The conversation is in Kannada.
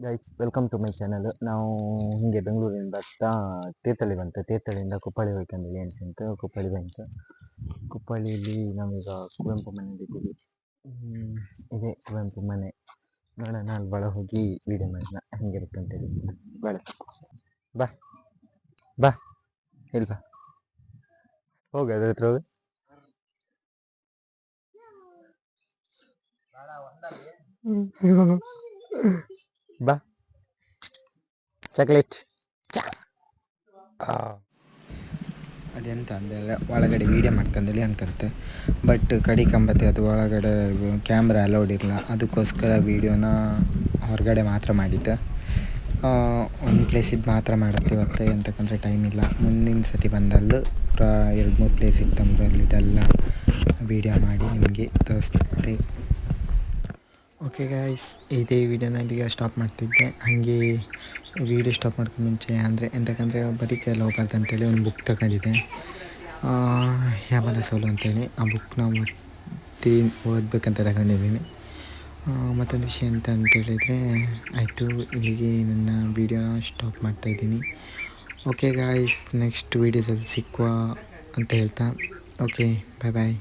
Guys welcome to my channel. ನಾವು ಹಿಂಗೆ ಬೆಂಗಳೂರಿಂದ ತೀರ್ಥಹಳ್ಳಿ ಬಂತು. ತೀರ್ಥಹಳ್ಳಿಯಿಂದ ಕುಪ್ಪಳ್ಳಿ ಹೋಗ್ಕೊಂಡ್ವಿ ಅಂತ ಕುಪ್ಪಳ್ಳಿ ಬಂತು. ಕುಪ್ಪಳ್ಳಿಯಲ್ಲಿ ನಾವೀಗ ಕುವೆಂಪು ಮನೆಯಲ್ಲಿದ್ದೀವಿ. ಇದೇ ಕುವೆಂಪು ಮನೆ. ನೋಡೋಣ ಅಲ್ಲಿ ಒಳ ಹೋಗಿ ವೀಡಿಯೋ ಮಾಡೋಣ ಹೆಂಗಿರುತ್ತೆ ಅಂತೇಳಿ. ಬಾ ಬಾ ಬಾ ಇಲ್ಲಿ ಬಾ ಹೋಗ ಅದ್ರ ಹತ್ರ ಹೋಗಿ ಬಾ ಚಾಕ್ಲೇಟ್. ಅದೆಂತ ಅಂದರೆ ಒಳಗಡೆ ವೀಡಿಯೋ ಮಾಡ್ಕೊಂಡೇಳಿ ಅನ್ಕಂತೆ, ಬಟ್ ಕಡಿ ಕಂಬತ್ತೆ ಅದು ಒಳಗಡೆ ಕ್ಯಾಮ್ರಾ ಅಲೌಡ್ ಇರಲ್ಲ. ಅದಕ್ಕೋಸ್ಕರ ವೀಡಿಯೋನ ಹೊರಗಡೆ ಮಾತ್ರ ಮಾಡಿದ್ದೆ. ಒಂದು ಪ್ಲೇಸಿದ್ದು ಮಾತ್ರ ಮಾಡುತ್ತೆ ಇವತ್ತು, ಎಂತಕ್ಕಂದರೆ ಟೈಮ್ ಇಲ್ಲ. ಮುಂದಿನ ಸತಿ ಬಂದಲ್ಲೂ 2-3 ಪ್ಲೇಸ್ ಇತ್ತಂಬ್ರಲ್ಲಿ ಇದೆಲ್ಲ ವೀಡಿಯೋ ಮಾಡಿ ನಿಮಗೆ ತೋರಿಸ್ತೆ. ಓಕೆ ಗಾಯ್ಸ್, ಇದೇ ವೀಡಿಯೋನ ಇಲ್ಲಿಗೆ ಸ್ಟಾಪ್ ಮಾಡ್ತಿದ್ದೆ. ಹಾಗೆ ವೀಡಿಯೋ ಸ್ಟಾಪ್ ಮಾಡ್ಕೊಂಡು ಮುಂಚೆ ಅಂದರೆ ಎಂತಕ್ಕಂದರೆ ಬರೀ ಕೈಯಲ್ಲಿ ಹೋಗ್ಬಾರ್ದು ಅಂತೇಳಿ ಒಂದು ಬುಕ್ ತಗೊಂಡಿದ್ದೆ, ಯಾವನ ಸೋಲು ಅಂತೇಳಿ. ಆ ಬುಕ್ನ ಓದಬೇಕಂತ ತಗೊಂಡಿದ್ದೀನಿ. ಮತ್ತೊಂದು ವಿಷಯ ಅಂತ ಅಂತೇಳಿದರೆ ಆಯಿತು, ಇಲ್ಲಿಗೆ ನನ್ನ ವೀಡಿಯೋನ ಸ್ಟಾಪ್ ಮಾಡ್ತಾಯಿದ್ದೀನಿ. ಓಕೆ ಗಾಯ್ಸ್, ನೆಕ್ಸ್ಟ್ ವೀಡಿಯೋದಲ್ಲಿ ಸಿಕ್ಕುವ ಅಂತ ಹೇಳ್ತಾ, ಓಕೆ ಬಾಯ್ ಬಾಯ್.